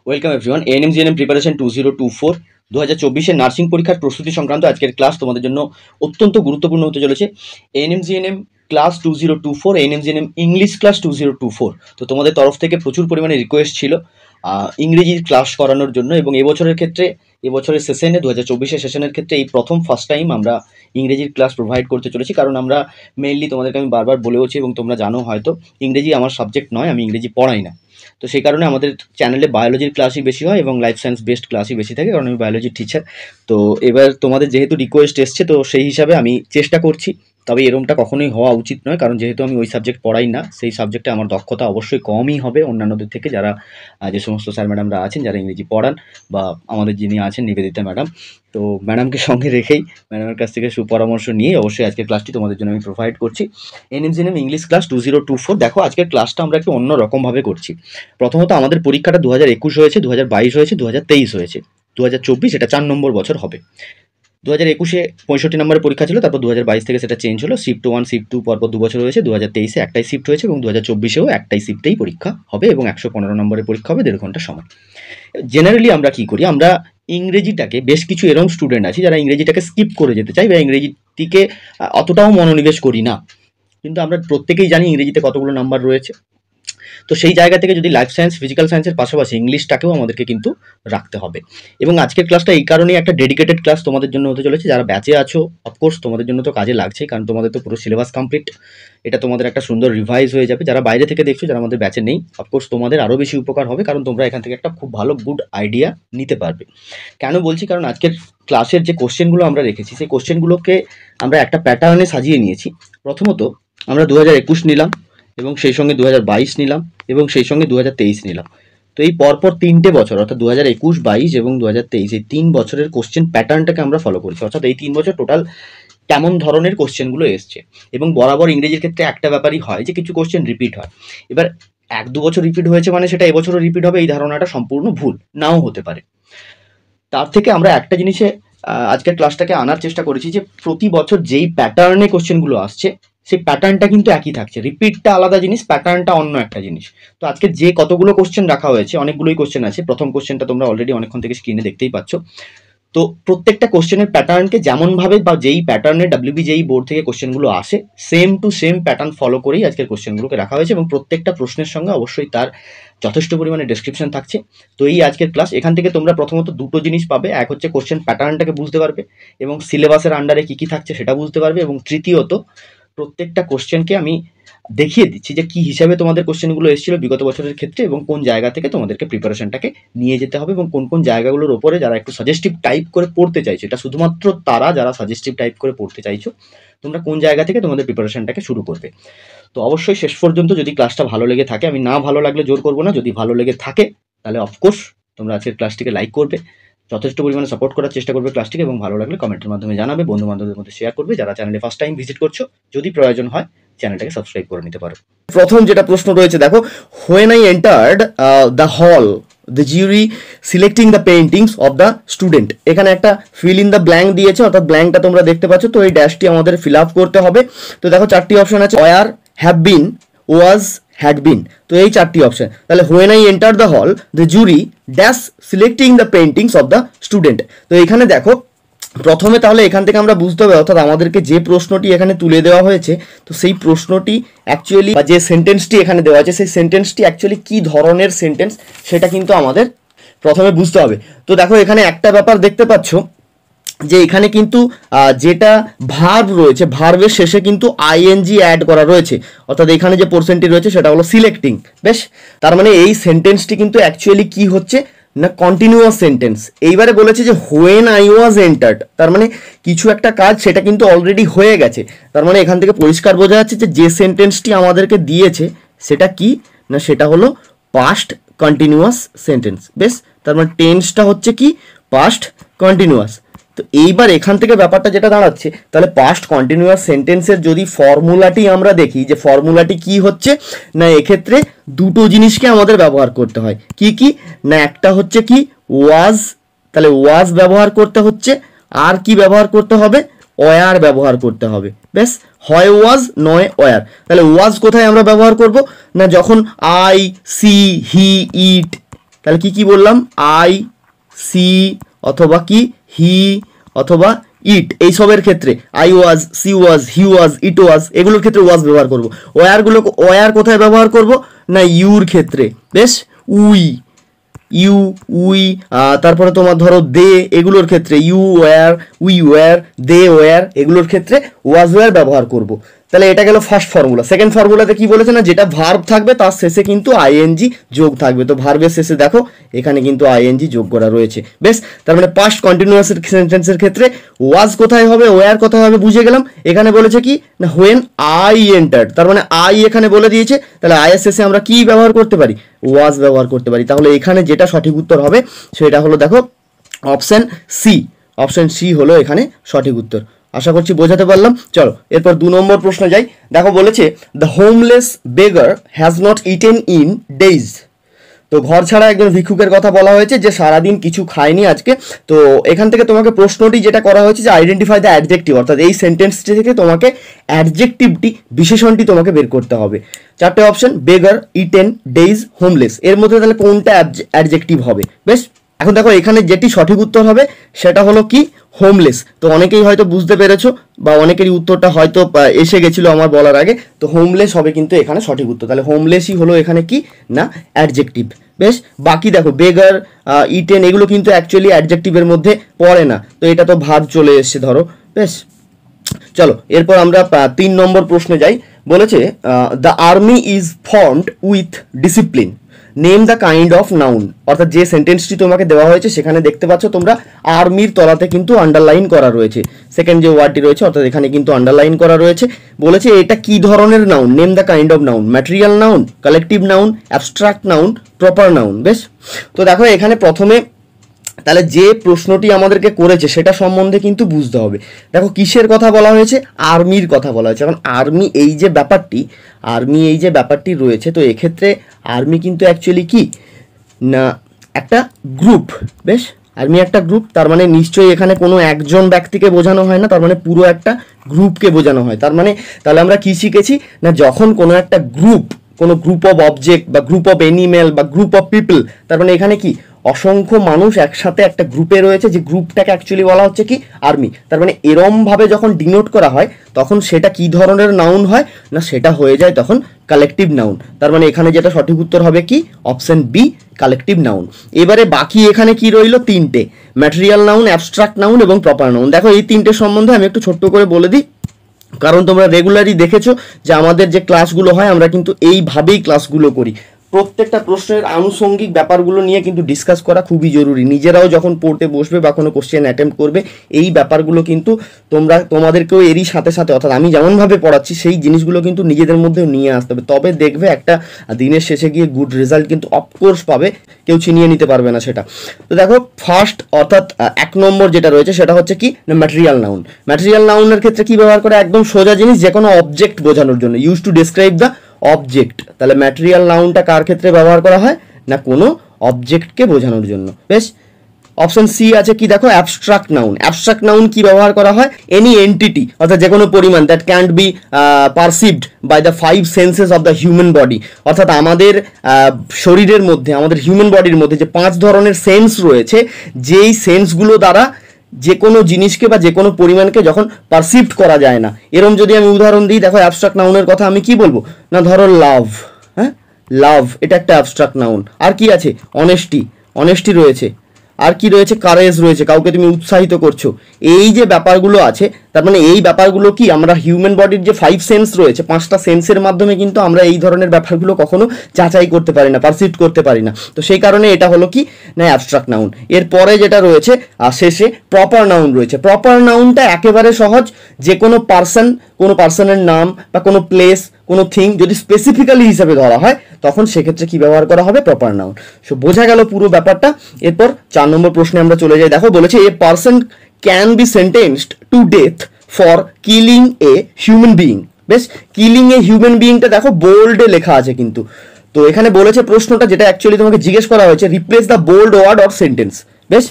Welcome everyone. ANM preparation 2024 2024 nursing পরীক্ষার প্রস্তুতি সংক্রান্ত আজকের ক্লাস তোমাদের জন্য অত্যন্ত গুরুত্বপূর্ণ হতে চলেছে। ANM class 2024, ANM English class 2024। তো তোমাদের তরফ থেকে প্রচুর পরিমাণে রিকোয়েস্ট ছিল ইংরেজির ক্লাস করানোর জন্য, এবং এবছরের সেশনে 2024 সেশনের ক্ষেত্রে এই ফার্স্ট টাইম আমরা ইংরেজির ক্লাস প্রোভাইড করতে চলেছি। কারণ আমরা মেইনলি তোমাদেরকে আমি বারবার বলেওছি এবং তোমরা জানো হয়তো, ইংরেজি আমার সাবজেক্ট নয়, আমি ইংরেজি পড়াই না। তো সেই কারণে আমাদের চ্যানেলে বায়োলজির ক্লাসই বেশি হয় এবং লাইফ সায়েন্স বেসড ক্লাসই বেশি থাকে, কারণ আমি বায়োলজির টিচার। তো এবার তোমাদের যেহেতু রিকোয়েস্ট এসছে, তো সেই হিসাবে আমি চেষ্টা করছি। তবে এরকমটা কখনোই হওয়া উচিত নয়, কারণ যেহেতু আমি ওই সাবজেক্ট পড়াই না, সেই সাবজেক্টে আমার দক্ষতা অবশ্যই কমই হবে অন্যান্যদের থেকে, যারা যে সমস্ত স্যার ম্যাডামরা আছেন যারা ইংরেজি পড়ান, বা আমাদের যিনি আছেন নিবেদিতা ম্যাডাম। তো ম্যাডামকে সঙ্গে রেখেই, ম্যাডামের কাছ থেকে সুপরামর্শ নিয়ে অবশ্যই আজকের ক্লাসটি তোমাদের জন্য আমি প্রোভাইড করছি। ANM English class 2024। দেখো, আজকের ক্লাসটা আমরা একটু অন্য রকমভাবে করছি। প্রথমত আমাদের পরীক্ষাটা 2021 হয়েছে, 2022 হয়েছে, 2023 হয়েছে। 2024 এটা 4 নম্বর বছর হবে। 2021-এ 65 নম্বরের পরীক্ষা ছিল, তারপর 2022 থেকে সেটা চেঞ্জ হলো। শিফট 1 শিফট 2 পরপর 2 বছর হয়েছে। 2023-এ একটাই শিফট হয়েছে এবং 2024-এও একটাই শিফটেই পরীক্ষা হবে এবং 115 নম্বরের পরীক্ষা হবে, 1.5 ঘন্টা সময়। জেনারেলি আমরা কি করি, আমরা ইংরেজিটাকে, বেশ কিছু এরকম স্টুডেন্ট আছে যারা ইংরেজিটাকে স্কিপ করে যেতে চাই বা ইংরেজিটিকে অতটাও মনোনিবেশ করি না, কিন্তু আমরা প্রত্যেকেই জানি ইংরেজিতে কতগুলো নাম্বার রয়েছে। তো সেই জায়গা থেকে যদি লাইফ সায়েন্স, ফিজিক্যাল সায়েন্সের পাশাপাশি ইংলিশটাকেও আমাদেরকে কিন্তু রাখতে হবে। এবং আজকের ক্লাসটা এই কারণেই একটা ডেডিকেটেড ক্লাস তোমাদের জন্য হতে চলেছে। যারা ব্যাচে আছো, অফকোর্স তোমাদের জন্য তো কাজে লাগছেই, কারণ তোমাদের তো পুরো সিলেবাস কমপ্লিট। এটা তোমাদের একটা সুন্দর রিভাইজ হয়ে যাবে। যারা বাইরে থেকে দেখছো, যারা আমাদের ব্যাচে নেই, অফকোর্স তোমাদের আরও বেশি উপকার হবে, কারণ তোমরা এখান থেকে একটা খুব ভালো গুড আইডিয়া নিতে পারবে। কেন বলছি, কারণ আজকের ক্লাসের যে কোশ্চেনগুলো আমরা রেখেছি, সেই কোশ্চেনগুলোকে আমরা একটা প্যাটার্নে সাজিয়ে নিয়েছি। প্রথমত আমরা 2021 নিলাম, এবং সেই সঙ্গে 2022 নিলাম, এবং সেই সঙ্গে 2023 নিলাম। তো এই পরপর 3টে বছর, অর্থাৎ 2021, 22 এবং 2023, এই 3 বছরের কোশ্চেন প্যাটার্নটাকে আমরা ফলো করেছি। অর্থাৎ এই 3 বছর টোটাল কেমন ধরনের কোশ্চেনগুলো এসছে। এবং বরাবর ইংরেজির ক্ষেত্রে একটা ব্যাপারই হয় যে কিছু কোশ্চেন রিপিট হয়। এবার 1-2 বছর রিপিট হয়েছে মানে সেটা এবছরও রিপিট হবে, এই ধারণাটা সম্পূর্ণ ভুল, নাও হতে পারে। তার থেকে আমরা একটা জিনিসে আজকের ক্লাসটাকে আনার চেষ্টা করেছি, যে প্রতি বছর যেই প্যাটার্নে কোশ্চেনগুলো আসছে, সেই প্যাটার্নটা কিন্তু একই থাকছে। রিপিটটা আলাদা জিনিস, প্যাটার্নটা অন্য একটা জিনিস। তো আজকে যে কতগুলো কোশ্চেন রাখা হয়েছে, অনেকগুলোই কোশ্চেন আছে। প্রথম কোশ্চেনটা তোমরা অলরেডি অনেকক্ষণ থেকে স্ক্রিনে দেখতেই পাচ্ছ। তো প্রত্যেকটা কোশ্চেনের প্যাটার্নকে যেমনভাবে বা যেই প্যাটার্নে WBJEE বোর্ড থেকে কোশ্চেনগুলো আসে, same to same pattern follow করেই আজকের কোশ্চেনগুলোকে রাখা হয়েছে, এবং প্রত্যেকটা প্রশ্নের সঙ্গে অবশ্যই তার যথেষ্ট পরিমাণে ডেসক্রিপশন থাকছে। তো এই আজকের ক্লাস, এখান থেকে তোমরা প্রথমত দুটো জিনিস পাবে। এক হচ্ছে কোশ্চেন প্যাটার্নটাকে বুঝতে পারবে এবং সিলেবাসের আন্ডারে কী কী থাকছে সেটা বুঝতে পারবে, এবং তৃতীয়ত প্রত্যেকটা কোশ্চেনকে আমি দেখিয়ে দিচ্ছি যে কী হিসাবে তোমাদের কোশ্চেনগুলো এসেছিল বিগত বছরের ক্ষেত্রে, এবং কোন জায়গা থেকে তোমাদেরকে প্রিপারেশনটাকে নিয়ে যেতে হবে, এবং কোন কোন জায়গাগুলোর ওপরে যারা একটু সাজেস্টিভ টাইপ করে পড়তে চাইছো, এটা শুধুমাত্র তারা যারা সাজেস্টিভ টাইপ করে পড়তে চাইছো, তোমরা কোন জায়গা থেকে তোমাদের প্রিপারেশনটাকে শুরু করবে। তো অবশ্যই শেষ পর্যন্ত যদি ক্লাসটা ভালো লেগে থাকে, আমি না ভালো লাগলে জোর করবো না, যদি ভালো লেগে থাকে তাহলে অফকোর্স তোমরা আজকের ক্লাসটিকে লাইক করবে, যথেষ্ট পরিমাণে সাপোর্ট করার চেষ্টা করবে ক্লাসটিকে, এবং ভালো লাগলে কমেন্টের মাধ্যমে জানাবে, বন্ধু বান্ধবদের মধ্যে শেয়ার করবে। যারা চ্যানেলে ফার্স্ট টাইম ভিজিট করছো, যদি প্রয়োজন হয় চ্যানেলটাকে সাবস্ক্রাইব করে নিতে পারো। প্রথম যেটা প্রশ্ন রয়েছে, দেখো, when I entered the hall, the জিউরি selecting the paintings of the student. এখানে একটা ফিল ইন দ্য ব্ল্যাঙ্ক দিয়েছে, অর্থাৎ ব্ল্যাঙ্কটা তোমরা দেখতে পাচ্ছ। তো এই ড্যাশটি আমাদের ফিল আপ করতে হবে। তো দেখো 4টি অপশন আছে, were, have been, was, had been. তো এই 4টি অপশন। তাহলে when I enter the hall, the jury dash selecting the paintings of the student. তো এখানে দেখো প্রথমে তাহলে এখান থেকে আমরা বুঝতে হবে, অর্থাৎ আমাদেরকে যে প্রশ্নটি এখানে তুলে দেওয়া হয়েছে, তো সেই প্রশ্নটি অ্যাকচুয়ালি, বা যে সেন্টেন্সটি এখানে দেওয়া আছে, সেই সেন্টেন্সটি অ্যাকচুয়ালি কী ধরনের সেন্টেন্স সেটা কিন্তু আমাদের প্রথমে বুঝতে হবে। তো দেখো এখানে একটা ব্যাপার দেখতে পাচ্ছ, যে এখানে কিন্তু যেটা ভার্ব রয়েছে, ভার্বের শেষে কিন্তু আইএনজি অ্যাড করা রয়েছে, অর্থাৎ এখানে যে পোর্শনটি রয়েছে সেটা হলো সিলেক্টিং। বেশ, তার মানে এই সেন্টেন্সটি কিন্তু অ্যাকচুয়ালি কি হচ্ছে না, কন্টিনিউয়াস সেন্টেন্স। এইবারে বলেছে যে হোয়েন আই ওয়াজ এন্টার্ড, তার মানে কিছু একটা কাজ সেটা কিন্তু অলরেডি হয়ে গেছে। তার মানে এখান থেকে পরিষ্কার বোঝা যাচ্ছে যে সেন্টেন্সটি আমাদেরকে দিয়েছে সেটা কি না, সেটা হলো পাস্ট কন্টিনিউয়াস সেন্টেন্স। বেশ, তার মানে টেন্সটা হচ্ছে কি, পাস্ট কন্টিনিউয়াস। তো এইবার এখান থেকে ব্যাপারটা যেটা দাঁড়াচ্ছে, তাহলে পাস্ট কন্টিনিউয়াস সেন্টেন্সের যদি ফর্মুলাটি আমরা দেখি, যে ফর্মুলাটি কি হচ্ছে না, এক্ষেত্রে দুটো জিনিসকে আমাদের ব্যবহার করতে হয়। কি কি না, একটা হচ্ছে কি ওয়াজ, তাহলে ওয়াজ ব্যবহার করতে হচ্ছে, আর কি ব্যবহার করতে হবে, ওয়ার ব্যবহার করতে হবে। বেশ, হয় ওয়াজ নয় ওয়ার। তাহলে ওয়াজ কোথায় আমরা ব্যবহার করব না, যখন আই, সি, হি, ইট, তাহলে কি কি বললাম, আই, সি অথবা কি হি অথবা ইট, এইসবের ক্ষেত্রে আই ওয়াজ, সি ওয়াজ, হি ওয়াজ, ইট ওয়াজ, এগুলোর ক্ষেত্রে ওয়াজ ব্যবহার করব। ওয়ার কোথায় ব্যবহার করব না ইউর ক্ষেত্রে, বেশ, উই, ইউ, উই, তারপরে তোমার ধরো দে, এগুলোর ক্ষেত্রে you were, we were, they were, এগুলোর ক্ষেত্রে ওয়াজ ওয়ার ব্যবহার করব। তাহলে এটা গেল ফার্স্ট ফর্মুলা। সেকেন্ড ফর্মুলাতে কি বলেছে না, যেটা ভার্ব থাকবে তার শেষে কিন্তু আইএনজি যোগ থাকবে। তো ভার্বের শেষে দেখো এখানে কিন্তু আইএনজি যোগ করা রয়েছে, বেশ। তার মানে পাস্ট কন্টিনিউয়াস সেন্টেন্সের ক্ষেত্রে ওয়াজ কোথায় হবে, ওয়ার কোথায় হবে বুঝে গেলাম। এখানে বলেছে কি না হোয়েন আই এন্টার্ড, তার মানে আই এখানে বলে দিয়েছে, তাহলে আইয়ের শেষে আমরা কি ব্যবহার করতে পারি, ওয়াজ ব্যবহার করতে পারি। তাহলে এখানে যেটা সঠিক উত্তর হবে সেটা হলো দেখো অপশন সি, অপশন সি হলো এখানে সঠিক উত্তর। আশা করছি বোঝাতে পারলাম। চলো এরপর 2 নম্বর প্রশ্ন যাই। দেখো বলেছে the homeless বেগার has not eaten in days. তো ঘর ছাড়া একজন ভিক্ষুকের কথা বলা হয়েছে যে সারাদিন কিছু খায়নি আজকে। তো এখান থেকে তোমাকে প্রশ্নটি যেটা করা হয়েছে যে আইডেন্টিফাই দ্য অ্যাডজেক্টিভ, অর্থাৎ এই সেন্টেন্সটি থেকে তোমাকে অ্যাডজেক্টিভটি, বিশেষণটি তোমাকে বের করতে হবে। 4টে অপশন, বেগার, ইটেন, ডেইজ, হোমলেস, এর মধ্যে তাহলে কোনটা অ্যাডজেক্টিভ হবে, বেশ। এখন দেখো এখানে যেটি সঠিক উত্তর হবে সেটা হলো কি হোমলেস। তো অনেকেই হয়তো বুঝতে পেরেছো বা অনেকেরই উত্তরটা হয়তো এসে গেছিলো আমার বলার আগে। তো হোমলেস হবে কিন্তু এখানে সঠিক উত্তর। তাহলে হোমলেসই হলো এখানে কি না অ্যাডজেক্টিভ, বেশ। বাকি দেখো বেগার, ইটেন, এগুলো কিন্তু অ্যাকচুয়ালি অ্যাডজেক্টিভের মধ্যে পড়ে না। তো এটা তো ভার্ব চলে এসছে ধরো, বেশ। চলো এরপর আমরা 3 নম্বর প্রশ্নে যাই। বলেছে the army is formed with discipline, name the kind of noun. অর্থাৎ যে সেন্টেন্সটি তোমাকে দেওয়া হয়েছে সেখানে দেখতে পাচ্ছ তোমরা আর্মির তলাতে কিন্তু আন্ডারলাইন করা রয়েছে। সেকেন্ড যে ওয়ার্ডটি রয়েছে অর্থাৎ এখানে কিন্তু আন্ডারলাইন করা রয়েছে। বলেছে এটা কি ধরনের noun, name the kind of noun, material noun, collective noun, abstract noun, proper noun, বেশ। তো দেখো এখানে প্রথমে তাহলে যে প্রশ্নটি আমাদেরকে করেছে সেটা সম্বন্ধে কিন্তু বুঝতে হবে। দেখো কিসের কথা বলা হয়েছে, আর্মির কথা বলা হয়েছে। এখন আর্মি এই যে ব্যাপারটি রয়েছে, তো এক্ষেত্রে আর্মি কিন্তু অ্যাকচুয়ালি কি না একটা গ্রুপ, বেশ। আর্মি একটা গ্রুপ, তার মানে নিশ্চয়ই এখানে কোনো একজন ব্যক্তিকে বোঝানো হয় না, তার মানে পুরো একটা গ্রুপকে বোঝানো হয়। তার মানে তাহলে আমরা কি শিখেছি না যখন কোনো একটা গ্রুপ, কোনো গ্রুপ অফ অবজেক্ট বা গ্রুপ অফ অ্যানিমেল বা গ্রুপ অফ পিপল, তার মানে এখানে কি অসংখ্য মানুষ একসাথে একটা গ্রুপে রয়েছে, যে গ্রুপটাকে অ্যাকচুয়ালি বলা হচ্ছে কি আর্মি। তার মানে এরমভাবে যখন ডিনোট করা হয় তখন সেটা কি ধরনের নাউন হয় না সেটা হয়ে যায় তখন কালেকটিভ নাউন। তার মানে এখানে যেটা সঠিক উত্তর হবে কি অপশন বি, কালেকটিভ নাউন। এবারে বাকি এখানে কি রইল, 3টে, ম্যাটেরিয়াল নাউন, অ্যাবস্ট্রাক্ট নাউন এবং প্রপার নাউন। দেখো এই 3টে সম্বন্ধে আমি একটু ছোট্ট করে বলে দিই, কারণ তোমরা রেগুলারই দেখেছো যে আমাদের যে ক্লাসগুলো হয় আমরা কিন্তু এইভাবেই ক্লাসগুলো করি। প্রত্যেকটা প্রশ্নের আনুষঙ্গিক ব্যাপারগুলো নিয়ে কিন্তু ডিসকাস করা খুবই জরুরি। নিজেরাও যখন পড়তে বসবে বা কোনো কোশ্চেন অ্যাটেম্প করবে এই ব্যাপারগুলো কিন্তু তোমাদেরকেও এরই সাথে সাথে, অর্থাৎ আমি যেমনভাবে পড়াচ্ছি সেই জিনিসগুলো কিন্তু নিজেদের মধ্যেও নিয়ে আসতে হবে। তবে দেখবে একটা দিনের শেষে গিয়ে গুড রেজাল্ট কিন্তু অফকোর্স পাবে, কেউ ছিনিয়ে নিতে পারবে না সেটা। তো দেখো ফার্স্ট অর্থাৎ 1 নম্বর যেটা রয়েছে সেটা হচ্ছে কি না ম্যাটেরিয়াল নাউন। ম্যাটেরিয়াল নাউনের ক্ষেত্রে কি ব্যবহার করে, একদম সোজা জিনিস, যে কোনো অবজেক্ট বোঝানোর জন্য, use to describe the object. তাহলে ম্যাটেরিয়াল নাউনটা কার ক্ষেত্রে ব্যবহার করা হয় না কোনো অবজেক্টকে বোঝানোর জন্য, বেশ। অপশন সি আছে কি দেখো অ্যাবস্ট্রাক্ট নাউন। অ্যাবস্ট্রাক্ট নাউন কি ব্যবহার করা হয়, এনি এন্টিটি, অর্থাৎ যে কোনো পরিমাণ that can't be perceived by the 5 senses of the human body. অর্থাৎ আমাদের শরীরের মধ্যে, আমাদের হিউম্যান বডির মধ্যে যে 5 ধরনের সেন্স রয়েছে, যেই সেন্সগুলো দ্বারা যে কোনো জিনিসকে বা যে কোনো পরিমাণকে যখন পারসিভড করা যায় না। এরকম যদি আমি উদাহরণ দিই, দেখো অ্যাবস্ট্রাক্ট নাউনের কথা আমি কি বলবো না, ধরো লাভ, হ্যাঁ লাভ এটা একটা অ্যাবস্ট্রাক্ট নাউন। আর কি আছে, অনেস্টি রয়েছে, আর কি রয়েছে, কারেজ রয়েছে, কাউকে তুমি উৎসাহিত করছো। এই যে ব্যাপারগুলো আছে, তার মানে এই ব্যাপারগুলো কি আমরা হিউম্যান বডির যে 5 সেন্স রয়েছে, 5টা সেন্সের মাধ্যমে কিন্তু আমরা এই ধরনের ব্যাপারগুলো কখনো যাচাই করতে পারি না, পারসিভ করতে পারি না। তো সেই কারণে এটা হলো কি না অ্যাবস্ট্রাক্ট নাউন। এরপরে যেটা রয়েছে শেষে প্রপার নাউন রয়েছে। প্রপার নাউনটা একেবারে সহজ, যে কোনো পার্সন, কোনো পার্সনের নাম বা কোনো প্লেস, কোনো থিং যদি স্পেসিফিক্যালি হিসাবে ধরা হয় তখন সেক্ষেত্রে কি ব্যবহার করা হবে, প্রপার নাউন। সো বোঝা গেল পুরো ব্যাপারটা। এরপর 4 নম্বর প্রশ্নে আমরা চলে যাই। দেখো বলেছে a person can be sentenced to death for killing a human being. বেশ, কিলিং এ হিউম্যান বিইংটা দেখো বোল্ডে লেখা আছে কিন্তু। তো এখানে বলেছে প্রশ্নটা যেটা অ্যাকচুয়ালি তোমাকে জিজ্ঞেস করা হয়েছে, replace the bold word or sentence. বেশ,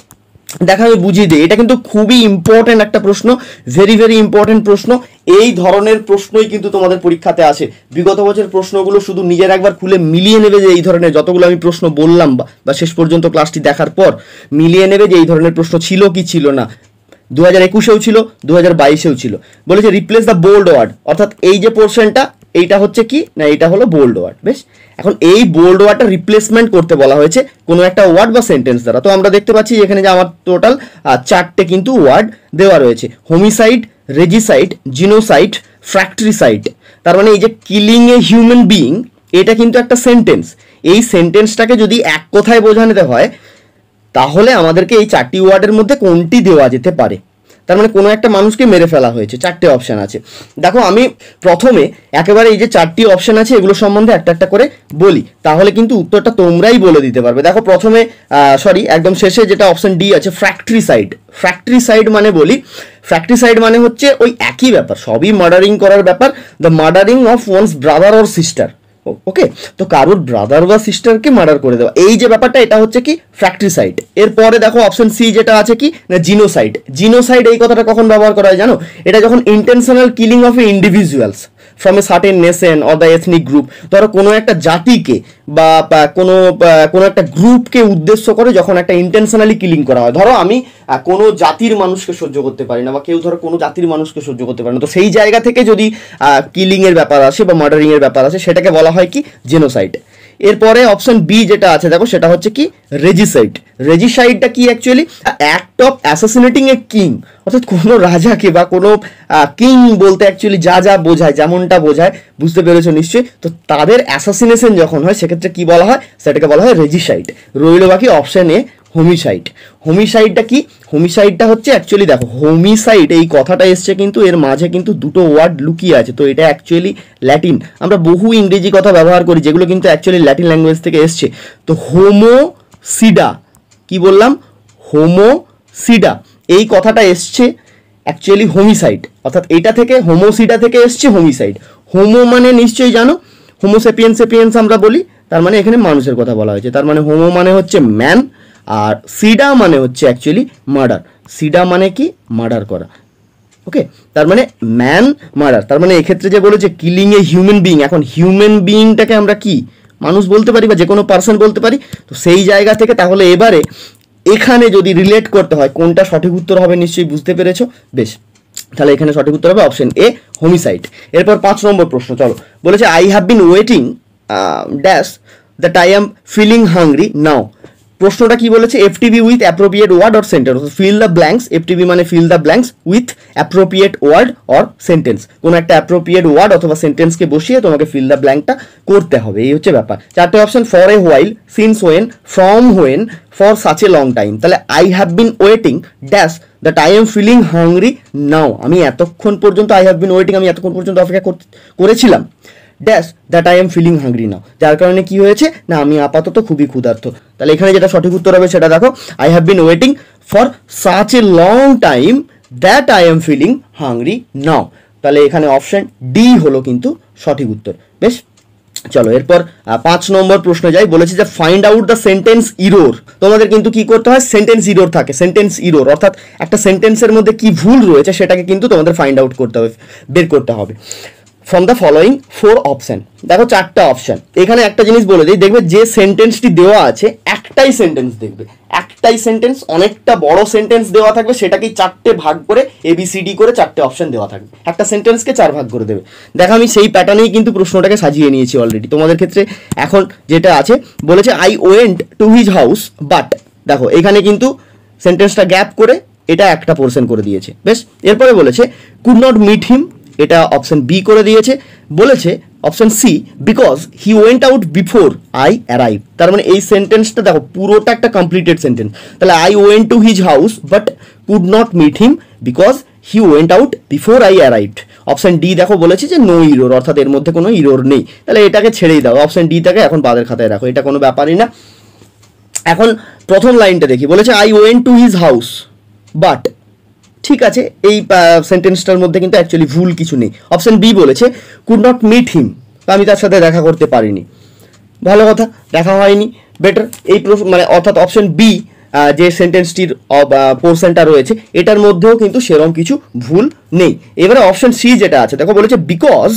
দেখা আমি বুঝিয়ে দিই, এটা কিন্তু খুবই ইম্পর্টেন্ট একটা প্রশ্ন, ভেরি ভেরি ইম্পর্টেন্ট প্রশ্ন। এই ধরনের প্রশ্নই কিন্তু তোমাদের পরীক্ষাতে আসে। বিগত বছরের প্রশ্নগুলো শুধু নিজের একবার খুলে মিলিয়ে নেবে যে এই ধরনের যতগুলো আমি প্রশ্ন বললাম বা শেষ পর্যন্ত ক্লাসটি দেখার পর মিলিয়ে নেবে যে এই ধরনের প্রশ্ন ছিল কি ছিল না। 2021-এও ছিল, 2022-এও ছিল। বলেছে রিপ্লেস দ্য বোল্ড ওয়ার্ড, অর্থাৎ এই যে পোর্শনটা এইটা হচ্ছে কি না, এইটা হলো বোল্ড ওয়ার্ড। বেশ, এখন এই বোল্ড ওয়ার্ডটা রিপ্লেসমেন্ট করতে বলা হয়েছে কোনো একটা ওয়ার্ড বা সেন্টেন্স দ্বারা। তো আমরা দেখতে পাচ্ছি এখানে যে আমার টোটাল 4টে কিন্তু ওয়ার্ড দেওয়া রয়েছে, হোমিসাইড, রেজিসাইড, জিনোসাইড, ফ্র্যাক্টরিসাইড। তার মানে এই যে কিলিং এ হিউম্যান বিইং, এটা কিন্তু একটা সেন্টেন্স। এই সেন্টেন্সটাকে যদি এক কথায় বোঝাতে হয় তাহলে আমাদেরকে এই 4টি ওয়ার্ডের মধ্যে কোনটি দেওয়া যেতে পারে। তার মানে কোনো একটা মানুষকে মেরে ফেলা হয়েছে, 4টে অপশান আছে। দেখো আমি প্রথমে একেবারে এই যে 4টি অপশান আছে এগুলো সম্বন্ধে একটা একটা করে বলি, তাহলে কিন্তু উত্তরটা তোমরাই বলে দিতে পারবে। দেখো প্রথমে একদম শেষে যেটা অপশান ডি আছে, ফ্র্যাক্টরিসাইড। ফ্র্যাক্টরিসাইড মানে বলি, ফ্র্যাক্টরিসাইড মানে হচ্ছে ওই একই ব্যাপার, সবই মার্ডারিং করার ব্যাপার, the murdering of once brother or sister. Okay, তো কারোর ব্রাদার বা সিস্টারকে মার্ডার করে দেওয়া, এই যে ব্যাপারটা এটা হচ্ছে কি ফ্র্যাক্টরিসাইড। এরপরে দেখো অপশন সি যেটা আছে কি না জিনোসাইড। জিনোসাইড এই কথাটা কখন ব্যবহার করা হয় জানো? এটা যখন intentional killing of A individuals from a certain nation or the ethnic group. ধরো কোনো একটা জাতিকে বা কোনো একটা গ্রুপকে উদ্দেশ্য করে যখন একটা ইন্টেনশনালি কিলিং করা হয়। ধরো আমি কোনো জাতির মানুষকে সহ্য করতে পারি না, বা কেউ ধরো কোনো জাতির মানুষকে সহ্য করতে পারে না, তো সেই জায়গা থেকে যদি কিলিংয়ের ব্যাপার আসে বা মার্ডারিংয়ের ব্যাপার আসে সেটাকে বলা হয় কি জেনোসাইড। এরপরে অপশন বি যেটা আছে দেখো সেটা হচ্ছে কি রেজিসাইড। রেজিসাইডটা কি actually act of assassinating a king, অর্থাৎ কোনো রাজাকে বা কোনো কিং বলতে অ্যাকচুয়ালি যা যা বোঝায়, যেমনটা বোঝায়, বুঝতে পেরেছো নিশ্চয়ই। তো তাদের অ্যাসাসিনেশন যখন হয় সেক্ষেত্রে কি বলা হয়, সেটাকে বলা হয় রেজিসাইড। রইল বাকি অপশন এ হোমিসাইড। হোমিসাইডটা কি? হোমিসাইডটা হচ্ছে অ্যাকচুয়ালি দেখো হোমিসাইড এই কথাটা এসছে কিন্তু এর মাঝে কিন্তু দুটো ওয়ার্ড লুকিয়ে আছে। তো এটা অ্যাকচুয়ালি ল্যাটিন, আমরা বহু ইংরেজি কথা ব্যবহার করি যেগুলো কিন্তু অ্যাকচুয়ালি ল্যাটিন ল্যাঙ্গুয়েজ থেকে এসছে। তো হোমোসিডা, কি বললাম, হোমোসিডা, এই কথাটা এসছে অ্যাকচুয়ালি হোমিসাইড, অর্থাৎ এটা থেকে হোমোসিডা থেকে এসছে হোমিসাইড। হোমো মানে নিশ্চয়ই জানো, হোমোসেপিয়েন্স সেপিয়েন্স আমরা বলি, তার মানে এখানে মানুষের কথা বলা হয়েছে। তার মানে হোমো মানে হচ্ছে ম্যান, আর সিডা মানে হচ্ছে অ্যাকচুয়ালি মার্ডার। সিডা মানে কি? মার্ডার করা। ওকে, তার মানে ম্যান মার্ডার। তার মানে এক্ষেত্রে যে বলেছে কিলিং এ হিউম্যান বিইং, এখন হিউম্যান বিইংটাকে আমরা কি মানুষ বলতে পারি বা যে কোনো পার্সন বলতে পারি। তো সেই জায়গা থেকে তাহলে এবারে এখানে যদি রিলেট করতে হয় কোনটা সঠিক উত্তর হবে নিশ্চয়ই বুঝতে পেরেছো। বেশ, তাহলে এখানে সঠিক উত্তর হবে অপশন এ হোমিসাইড। এরপর 5 নম্বর প্রশ্ন, চলো। বলেছে I have been waiting dash that I am feeling hungry now. প্রশ্নটা কি বলেছে? FTB with appropriate word or sentence. Fill the blanks, FTB মানে fill the blanks with appropriate word or sentence. কোনো একটা অ্যাপ্রোপ্রিয়েট ওয়ার্ড অথবা সেন্টেন্সকে বসিয়ে তোমাকে feel the ব্ল্যাঙ্কটা করতে হবে, এই হচ্ছে ব্যাপার। 4টে option, for a while, since when, from when, for such a long time. তাহলে I have been waiting dash that I am feeling hungry now. আমি এতক্ষণ পর্যন্ত আই হ্যাভ বিন ওয়েটিং, আমি এতক্ষণ পর্যন্ত অপেক্ষা করেছিলাম dash that I am feeling hungry now, যার কারণে কি হয়েছে না আমি আপাতত খুবই ক্ষুধার্ত। তাহলে এখানে যেটা সঠিক উত্তর হবে সেটা দেখো, I have been waiting for such a long time that I am feeling hungry now. তাহলে এখানে অপশন ডি হলো কিন্তু সঠিক উত্তর। বেশ, চলো এরপর 5 নম্বর প্রশ্ন যাই। বলেছে যে find out the sentence error. তোমাদের কিন্তু কি করতে হয়, সেন্টেন্স ইরোর থাকে, সেন্টেন্স ইরোর অর্থাৎ একটা সেন্টেন্সের মধ্যে কি ভুল রয়েছে সেটাকে কিন্তু তোমাদের ফাইন্ড আউট করতে হবে, বের করতে হবে। From the following 4 option. দেখো 4টা অপশন, এখানে একটা জিনিস বলে দিই, দেখবে যে সেন্টেন্সটি দেওয়া আছে একটাই সেন্টেন্স, দেখবে একটাই সেন্টেন্স, অনেকটা বড় সেন্টেন্স দেওয়া থাকবে, সেটাকেই 4টে ভাগ করে ABCD করে 4টে অপশন দেওয়া থাকবে, একটা সেন্টেন্সকে 4 ভাগ করে দেবে। দেখো আমি সেই প্যাটার্নেই কিন্তু প্রশ্নটাকে সাজিয়ে নিয়েছি অলরেডি। তোমাদের ক্ষেত্রে এখন যেটা আছে, বলেছে I went to his house but, দেখো এখানে কিন্তু সেন্টেন্সটা গ্যাপ করে এটা একটা পোর্শন করে দিয়েছে। বেশ, এরপরে বলেছে কুড নট মিট হিম, এটা অপশন বি করে দিয়েছে। বলেছে option C because he went out before I arrive. তার মানে এই সেন্টেন্সটা দেখো পুরোটা একটা কমপ্লিটেড সেন্টেন্স। তাহলে I went to his house but could not meet him because he went out before I arrived. Option D দেখো বলেছে যে নো ইরোর, অর্থাৎ এর মধ্যে কোনো ইরোর নেই। তাহলে এটাকে ছেড়েই দাও, অপশন ডি টাকে এখন বাদের খাতায় রাখো, এটা কোনো ব্যাপারই না। এখন প্রথম লাইনটা দেখি, বলেছে I went to his house but, ঠিক আছে, এই সেন্টেন্সটার মধ্যে কিন্তু অ্যাকচুয়ালি ভুল কিছু নেই। অপশন বি বলেছে কুড নট মিট হিম, আমি তার সাথে দেখা করতে পারিনি। ভালো কথা, দেখা হয়নি, বেটার। এই মানে অর্থাৎ অপশন বি যে সেন্টেন্সটির পোর্শনটা রয়েছে এটার মধ্যেও কিন্তু সেরকম কিছু ভুল নেই। এবারে অপশন সি যেটা আছে দেখো বলেছে because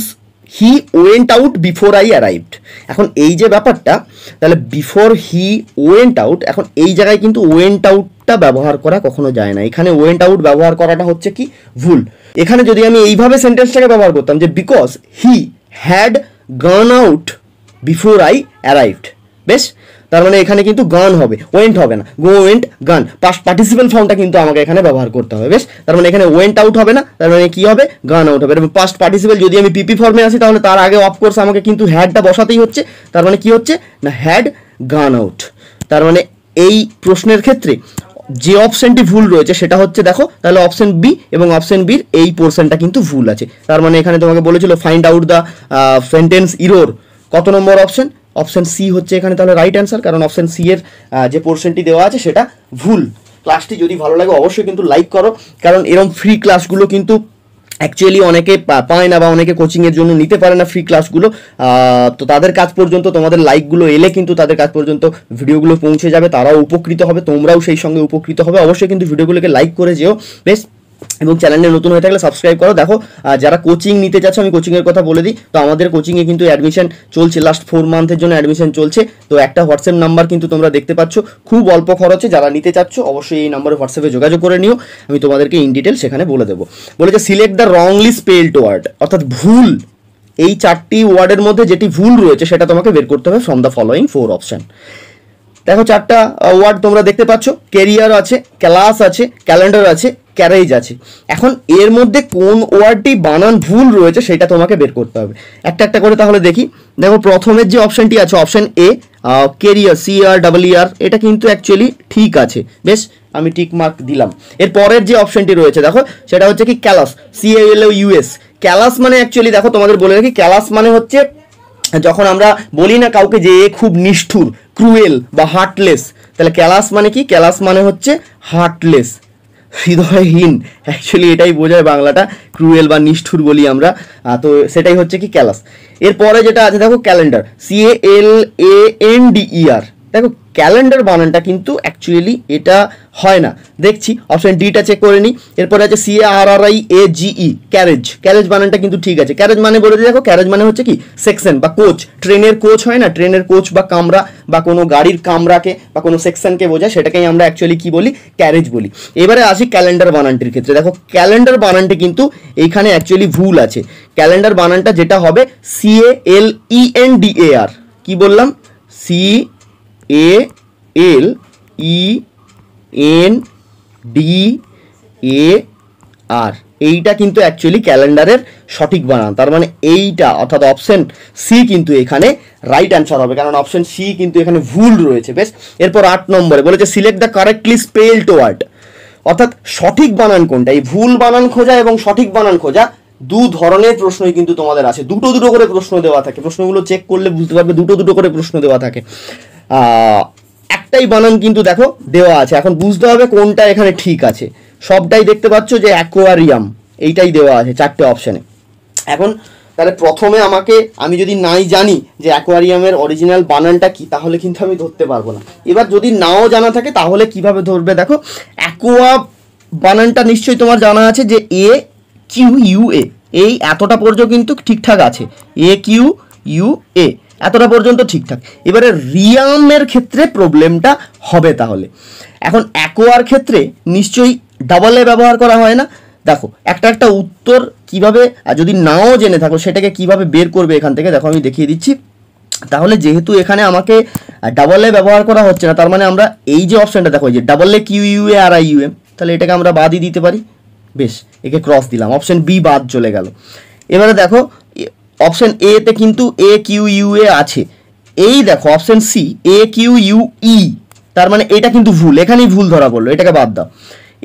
he went out before I arrived. এখন এই যে ব্যাপারটা, তাহলে বিফোর হি ওয়েন্ট আউট, এখন এই জায়গায় কিন্তু ওয়েন্ট আউটটা ব্যবহার করা কখনো যায় না, এখানে ওয়েন্ট আউট ব্যবহার করাটা হচ্ছে কি ভুল। এখানে যদি আমি এইভাবে সেন্টেন্সটাকে ব্যবহার করতাম যে because he had gone out before I arrived, বেশ, তার মানে এখানে কিন্তু গান হবে, ওয়েন্ট হবে না, গো ওয়েন্ট গান, পাস্ট পার্টিসিপেল ফর্মটা কিন্তু আমাকে এখানে ব্যবহার করতে হবে, বেশ, তার মানে এখানে ওয়েন্ট আউট হবে না, তার মানে কি হবে, গান আউট হবে। এবং পাস্ট পার্টিসিপেল যদি আমি পিপি ফর্মে আসি তাহলে তার আগে অফকোর্স আমাকে কিন্তু হ্যাডটা বসাতেই হচ্ছে, তার মানে কি হচ্ছে না হ্যাড গান আউট। তার মানে এই প্রশ্নের ক্ষেত্রে যে অপশনটি ভুল রয়েছে সেটা হচ্ছে দেখো তাহলে অপশন বি, এবং অপশন বির এই পোর্শনটা কিন্তু ভুল আছে। তার মানে এখানে তোমাকে বলেছিল find out the sentence error, কত নম্বর অপশন, অপশন সি হচ্ছে এখানে তাহলে রাইট অ্যান্সার, কারণ অপশন সি এর যে পোর্শনটি দেওয়া আছে সেটা ভুল। ক্লাসটি যদি ভালো লাগে অবশ্যই কিন্তু লাইক করো, কারণ এরকম ফ্রি ক্লাসগুলো কিন্তু অ্যাকচুয়ালি অনেকে পায় না বা অনেকে কোচিংয়ের জন্য নিতে পারে না ফ্রি ক্লাসগুলো, তো তাদের কাছ পর্যন্ত তোমাদের লাইকগুলো এলে কিন্তু তাদের কাছ পর্যন্ত ভিডিওগুলো পৌঁছে যাবে, তারাও উপকৃত হবে, তোমরাও সেই সঙ্গে উপকৃত হবে। অবশ্যই কিন্তু ভিডিওগুলোকে লাইক করে যেও, বেশ, এবং চ্যানেলে নতুন হয়ে থাকলে সাবস্ক্রাইব করো। দেখো যারা কোচিং নিতে চাচ্ছ, আমি কোচিংয়ের কথা বলে দিই, তো আমাদের কোচিংয়ে কিন্তু অ্যাডমিশন চলছে, লাস্ট 4 মান্থের জন্য অ্যাডমিশন চলছে। তো একটা হোয়াটসঅ্যাপ নাম্বার কিন্তু তোমরা দেখতে পাচ্ছ, খুব অল্প খরচে যারা নিতে চাচ্ছ অবশ্যই এই নাম্বারে হোয়াটসঅ্যাপে যোগাযোগ করে নিও, আমি তোমাদেরকে ইন ডিটেল সেখানে বলে দেবো। বলেছে select the wrongly spelled word, অর্থাৎ ভুল এই 4টি ওয়ার্ডের মধ্যে যেটি ভুল রয়েছে সেটা তোমাকে বের করতে হবে ফ্রম দ্য ফলোয়িং 4 অপশন। দেখো 4টা ওয়ার্ড তোমরা দেখতে পাচ্ছ, ক্যারিয়ার আছে, ক্লাস আছে, ক্যালেন্ডার আছে, ক্যারেজ আছে। এখন এর মধ্যে কোন ওয়ার্ডটি বানান ভুল রয়েছে সেটা তোমাকে বের করতে হবে একটা একটা করে। তাহলে দেখি, দেখো প্রথমের যে অপশনটি আছে অপশন এ ক্যারিয়ার, CREER, এটা কিন্তু অ্যাকচুয়ালি ঠিক আছে, বেশ, আমি টিক মার্ক দিলাম। এর পরের যে অপশনটি রয়েছে দেখো সেটা হচ্ছে কি ক্যালাস, CALOUS। ক্যালাস মানে অ্যাকচুয়ালি দেখো তোমাদের বলে রাখি, ক্যালাস মানে হচ্ছে যখন আমরা বলি না কাউকে যে এ খুব নিষ্ঠুর, ক্রুয়েল বা হার্টলেস, তাহলে ক্যালাস মানে কি, ক্যালাস মানে হচ্ছে হার্টলেস, হৃদয়হীন, অ্যাকচুয়ালি এটাই বোঝায় বাংলাটা, ক্রুয়েল বা নিষ্ঠুর বলি আমরা, তো সেটাই হচ্ছে কি ক্যালাস। এরপরে যেটা আছে দেখো ক্যালেন্ডার, CALANDER। দেখো ক্যালেন্ডার বানানটা কিন্তু অ্যাকচুয়ালি এটা হয় না, দেখছি অপশন ডিটা চেক করে নিই। এরপরে আছে CARRIAGE, ক্যারেজ, ক্যারেজ বানানটা কিন্তু ঠিক আছে। ক্যারেজ মানে বলে দিই, দেখো ক্যারেজ মানে হচ্ছে কি সেকশন বা কোচ, ট্রেনের কোচ হয় না, ট্রেনের কোচ বা কামরা বা কোনো গাড়ির কামরাকে বা কোনো সেকশনকে বোঝায়, সেটাকেই আমরা অ্যাকচুয়ালি কি বলি, ক্যারেজ বলি। এবারে আসি ক্যালেন্ডার বানানটির ক্ষেত্রে, দেখো ক্যালেন্ডার বানানটি কিন্তু এইখানে অ্যাকচুয়ালি ভুল আছে। ক্যালেন্ডার বানানটা যেটা হবে CALENDAR, কি বললাম, CALENDAR, এইটা কিন্তু অ্যাকচুয়ালি ক্যালেন্ডারের সঠিক বানান। তার মানে এইটা অর্থাৎ অপশন সি কিন্তু এখানে রাইট অ্যান্সার হবে, কারণ অপশন সি কিন্তু এখানে ভুল রয়েছে, বেশ। এরপর 8 নম্বরে বলেছে select the correctly spelled word, অর্থাৎ সঠিক বানান কোনটা। এই ভুল বানান খোঁজা এবং সঠিক বানান খোঁজা দু ধরনের প্রশ্নই কিন্তু তোমাদের আছে, দুটো দুটো করে প্রশ্ন দেওয়া থাকে, প্রশ্নগুলো চেক করলে বুঝতে পারবে দুটো দুটো করে প্রশ্ন দেওয়া থাকে, একটাই বানান কিন্তু দেখো দেওয়া আছে, এখন বুঝতে হবে কোনটা এখানে ঠিক আছে। সবটাই দেখতে পাচ্ছ যে অ্যাকোয়ারিয়াম এইটাই দেওয়া আছে 4টে অপশানে। এখন তাহলে প্রথমে আমি যদি নাই জানি যে অ্যাকোয়ারিয়ামের অরিজিনাল বানানটা কি, তাহলে কিন্তু আমি ধরতে পারবো না। এবার যদি নাও জানা থাকে তাহলে কিভাবে ধরবে, দেখো অ্যাকোয়া বানানটা নিশ্চয়ই তোমার জানা আছে যে AQUA, এই এতটা পর্যন্ত কিন্তু ঠিকঠাক আছে, AQUA এতটা পর্যন্ত ঠিকঠাক। এবারে রিয়ামের ক্ষেত্রে প্রবলেমটা হবে। তাহলে এখন অ্যাকোয়ার ক্ষেত্রে নিশ্চয়ই ডাবল এ ব্যবহার করা হয় না। দেখো একটা উত্তর কিভাবে, যদি নাও জেনে থাকো সেটাকে কিভাবে বের করবে এখান থেকে, দেখো আমি দেখিয়ে দিচ্ছি। তাহলে যেহেতু এখানে আমাকে ডাবল এ ব্যবহার করা হচ্ছে না, তার মানে আমরা এই যে অপশানটা দেখো যে AQUA, তাহলে এটাকে আমরা বাদই দিতে পারি, বেশ, একে ক্রস দিলাম, অপশন বি বাদ চলে গেল। এবারে দেখো অপশন এ তে কিন্তু AQUA আছে, এই দেখো অপশন সি AQUE, তার মানে এটা কিন্তু ভুল, এখানেই ভুল ধরা পড়লো, এটাকে বাদ দাও।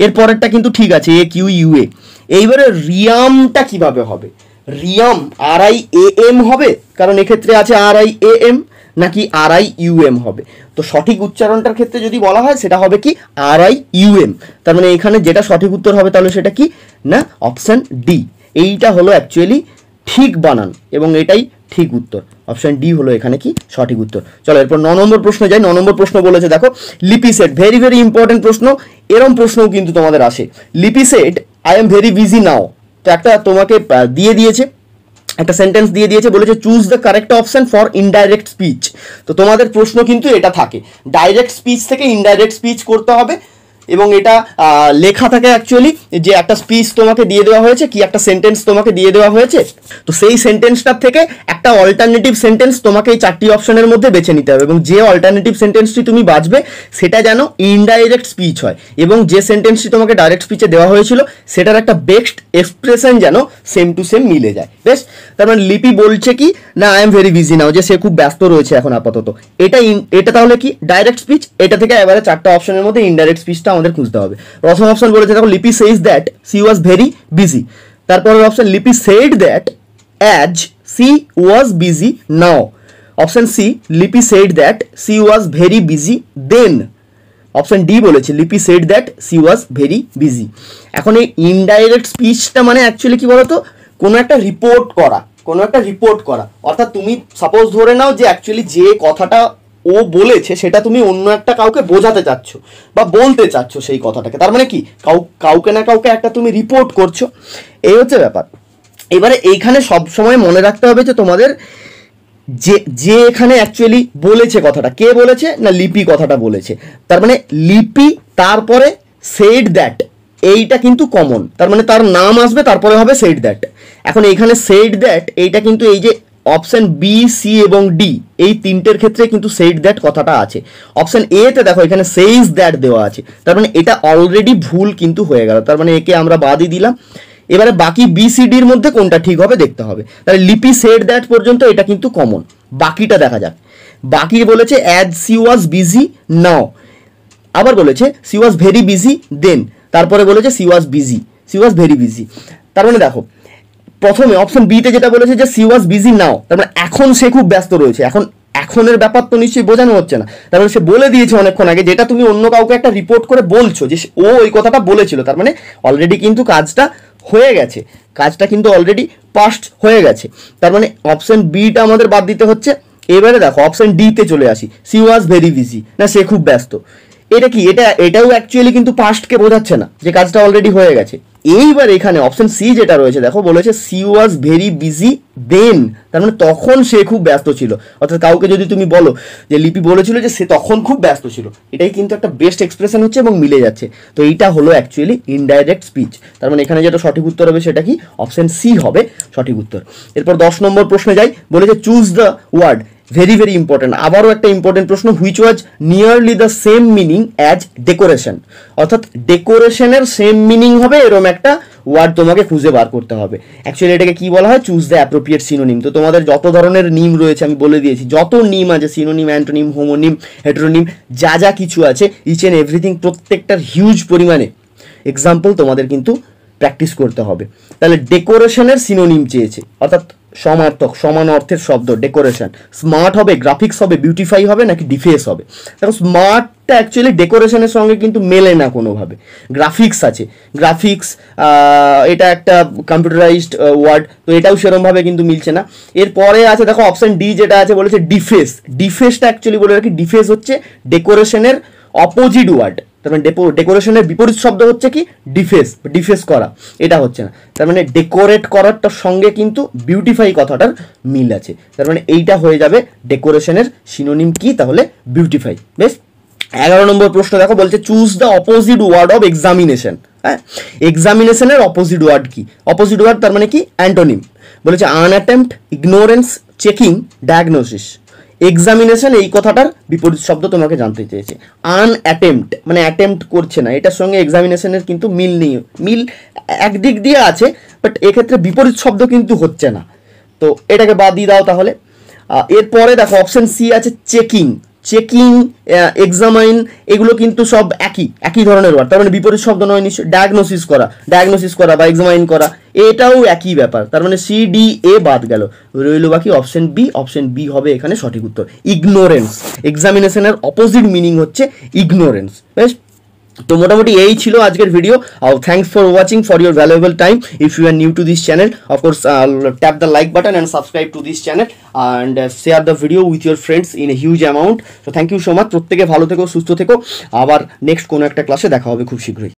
এরপরেরটা কিন্তু ঠিক আছে AQUA। এইবারে রিয়ামটা কিভাবে হবে, রিয়াম RIAM হবে, কারণ এক্ষেত্রে আছে RIAM, নাকি RIUM হবে। তো সঠিক উচ্চারণটার ক্ষেত্রে যদি বলা হয় সেটা হবে কি RIUM, তার মানে এখানে যেটা সঠিক উত্তর হবে তাহলে সেটা কি না অপশন ডি, এইটা হলো অ্যাকচুয়ালি ঠিক বানান এবং এটাই ঠিক উত্তর। অপশন ডি হলো এখানে কি সঠিক উত্তর। চলো এরপর 9 নম্বর প্রশ্ন যাই। 9 নম্বর প্রশ্ন বলেছে দেখো লিপি সেট, ভেরি ভেরি ইম্পর্টেন্ট প্রশ্ন, এরম প্রশ্নও কিন্তু তোমাদের আসে। লিপি said I am very busy now, তো একটা তোমাকে দিয়ে দিয়েছে, একটা সেন্টেন্স দিয়ে দিয়েছে, বলেছে choose the correct option for indirect speech. তো তোমাদের প্রশ্ন কিন্তু এটা থাকে, ডাইরেক্ট স্পিচ থেকে ইনডাইরেক্ট স্পিচ করতে হবে, এবং এটা লেখা থাকে অ্যাকচুয়ালি যে একটা স্পিচ তোমাকে দিয়ে দেওয়া হয়েছে, কি একটা সেন্টেন্স তোমাকে দিয়ে দেওয়া হয়েছে, তো সেই সেন্টেন্সটার থেকে একটা অল্টারনেটিভ সেন্টেন্স তোমাকে এই 4টি অপশনের মধ্যে বেছে নিতে হবে, এবং যে অল্টারনেটিভ সেন্টেন্সটি তুমি বাছবে সেটা যেন ইনডাইরেক্ট স্পিচ হয়, এবং যে সেন্টেন্সটি তোমাকে ডাইরেক্ট স্পিচে দেওয়া হয়েছিল সেটার একটা বেস্ট এক্সপ্রেশন যেন সেম টু সেম মিলে যায়। বেশ, তার মানে লিপি বলছে কি না I am very busy now, যে সে খুব ব্যস্ত রয়েছে এখন আপাতত, এটা তাহলে কি ডাইরেক্ট স্পিচ। এটা থেকে এবারে 4টা অপশনের মধ্যে ইনডাইরেক্ট স্পিচটা আমাদের খুঁজতে হবে। প্রথম অপশন বলেছে দেখো Lipi says that she was very busy, তারপরের option Lipi said that as she was busy now, option C Lipi said that she was very busy then, option D বলেছে Lipi said that she was very busy. এখন এই indirect স্পিচটা মানে actually কি বলতো, কোনো একটা report করা, অর্থাৎ তুমি সাপোজ ধরে নাও যে অ্যাকচুয়ালি যে কথাটা ও বলেছে সেটা তুমি অন্য একটা কাউকে বোঝাতে চাচ্ছ বা বলতে চাচ্ছ সেই কথাটাকে, তার মানে কি কাউকে না কাউকে একটা তুমি রিপোর্ট করছো, এই হচ্ছে ব্যাপার। এবারে এইখানে সবসময় মনে রাখতে হবে যে তোমাদের যে এখানে অ্যাকচুয়ালি বলেছে কথাটা, কে বলেছে না লিপি কথাটা বলেছে, তার মানে লিপি তারপরে সেড দ্যাট, এইটা কিন্তু কমন, তার মানে তার নাম আসবে তারপরে হবে সেড দ্যাট। এখন এইখানে সেড দ্যাট এইটা কিন্তু এই যে অপশন বি, সি এবং ডি এই 3টের ক্ষেত্রে কিন্তু সেড দ্যাট কথাটা আছে। অপশন এ তে দেখো এখানে সেইজ দ্যাট দেওয়া আছে, তার মানে এটা অলরেডি ভুল কিন্তু হয়ে গেল, তার মানে একে আমরা বাদই দিলাম। এবারে বাকি বি সি ডির মধ্যে কোনটা ঠিক হবে দেখতে হবে। তাহলে লিপি সেড দ্যাট পর্যন্ত এটা কিন্তু কমন, বাকিটা দেখা যাক। বাকি বলেছে অ্যাজ সি ওয়াজ বিজি নাও, আবার বলেছে সি ওয়াজ ভেরি বিজি দেন, তারপরে বলেছে সি ওয়াজ ভেরি বিজি। তার মানে দেখো প্রথমে অপশন বিতে যেটা বলেছে যে সি ওয়াজ বিজি নাও, তার মানে এখন সে খুব ব্যস্ত রয়েছে, এখনের ব্যাপার তো নিশ্চয়ই বোঝানো হচ্ছে না, তার মানে সে বলে দিয়েছে অনেকক্ষণ আগে, যেটা তুমি অন্য কাউকে একটা রিপোর্ট করে বলছো যে ও ওই কথাটা বলেছিল, তার মানে অলরেডি কিন্তু কাজটা হয়ে গেছে, কাজটা কিন্তু অলরেডি পাস্ট হয়ে গেছে, তার মানে অপশন বিটা আমাদের বাদ দিতে হচ্ছে। এবারে দেখো অপশন ডিতে চলে আসি, সি ওয়াজ ভেরি বিজি, না সে খুব ব্যস্ত, এটা কি এটাও অ্যাকচুয়ালি কিন্তু পাস্টকে বোঝাচ্ছে না, যে কাজটা অলরেডি হয়ে গেছে। এইবার এখানে অপশন সি যেটা রয়েছে দেখো বলেছে সি ওয়াজ ভেরি বিজি দেন, তার মানে তখন সে খুব ব্যস্ত ছিল, অর্থাৎ কাউকে যদি তুমি বলো যে লিপি বলেছিল যে সে তখন খুব ব্যস্ত ছিল, এটাই কিন্তু একটা বেস্ট এক্সপ্রেশন হচ্ছে এবং মিলে যাচ্ছে, তো এইটা হলো অ্যাকচুয়ালি ইনডাইরেক্ট স্পিচ। তার মানে এখানে যেটা সঠিক উত্তর হবে সেটা কি অপশন সি হবে সঠিক উত্তর। এরপর 10 নম্বর প্রশ্নে যাই, বলেছে choose the word, very very important, আবারও একটা ইম্পর্টেন্ট প্রশ্ন, which was nearly the same meaning as decoration, অর্থাৎ ডেকোরেশনের সেম মিনিং হবে এরকম একটা ওয়ার্ড তোমাকে খুঁজে বার করতে হবে। অ্যাকচুয়ালি এটাকে কি বলা হয়, চুজ দ্য অ্যাপ্রোপ্রিয়েট সিনোনিম। তো তোমাদের যত ধরনের নিম রয়েছে আমি বলে দিয়েছি, যত নিম আছে সিনোনিম, অ্যান্টোনিম, হোমোনিম, হেটেরোনিম, যা কিছু আছে ইচ অ্যান্ড এভরিথিং প্রত্যেকটার হিউজ পরিমাণে এক্সাম্পল তোমাদের কিন্তু প্র্যাকটিস করতে হবে। তাহলে ডেকোরেশনের সিনোনিম চেয়েছে, অর্থাৎ সমার্থক, সমান অর্থের শব্দ ডেকোরেশন। স্মার্ট হবে, গ্রাফিক্স হবে, বিউটিফাই হবে নাকি ডিফেস হবে? দেখো স্মার্টটা অ্যাকচুয়ালি ডেকোরেশনের সঙ্গে কিন্তু মেলে না কোনোভাবে। গ্রাফিক্স আছে, গ্রাফিক্স এটা একটা কম্পিউটারাইজড ওয়ার্ড, তো এটাও সেরকমভাবে কিন্তু মিলছে না। এরপরে আছে দেখো অপশন ডি যেটা আছে বলেছে ডিফেস। ডিফেসটা অ্যাকচুয়ালি বলে রাখি, ডিফেস হচ্ছে ডেকোরেশনের অপোজিট ওয়ার্ড, তার মানে ডেকোরেশনের বিপরীত শব্দ হচ্ছে কি ডিফেস করা, এটা হচ্ছে না। তার মানে ডেকোরেট করারটার সঙ্গে কিন্তু বিউটিফাই কথাটার মিল আছে, তার মানে এইটা হয়ে যাবে ডেকোরেশনের সিনোনিম কি, তাহলে বিউটিফাই। বেশ, 11 নম্বর প্রশ্ন দেখো বলছে choose the opposite word of examination. হ্যাঁ, এক্সামিনেশনের অপোজিট ওয়ার্ড কি? অপোজিট ওয়ার্ড তার মানে কি অ্যান্টোনিম, বলেছে unattempt, ignorance, checking, diagnosis. Examination এই কথাটার বিপরীত শব্দ তোমাকে জানতে চেয়েছে। আনঅ্যাটেম্পট মানে অ্যাটেম্পট করছে না, এটার সঙ্গে এক্সামিনেশনের কিন্তু মিল নেই, মিল একদিক দিয়ে আছে বাট এক্ষেত্রে বিপরীত শব্দ কিন্তু হচ্ছে না, তো এটাকে বাদ দিয়ে দাও তাহলে। এরপরে দেখো অপশন সি আছে চেকিং। চেকিং, এক্সামাইন, এগুলো কিন্তু সব একই ধরনের ওয়ার্ড, তার মানে বিপরীত শব্দ নয় নিশ্চয়। ডায়াগনোসিস করা বা এক্সামাইন করা এটাও একই ব্যাপার, তার মানে সি ডি এ বাদ গেল, রইল বাকি অপশন বি। অপশন বি হবে এখানে সঠিক উত্তর। ইগনোরেন্স, এক্সামিনেশনের অপোজিট মিনিং হচ্ছে ইগনোরেন্স। বেশ, তো মোটামুটি এই ছিল আজকের video. Thanks for watching, for your valuable time. If you are new to this channel, of course tap the like button and subscribe to this channel and share the video with your friends in a huge amount. তো thank you so much, প্রত্যেকে ভালো থেকো, সুস্থ থেকো। আবার next কোনো একটা ক্লাসে দেখা হবে খুব শীঘ্রই।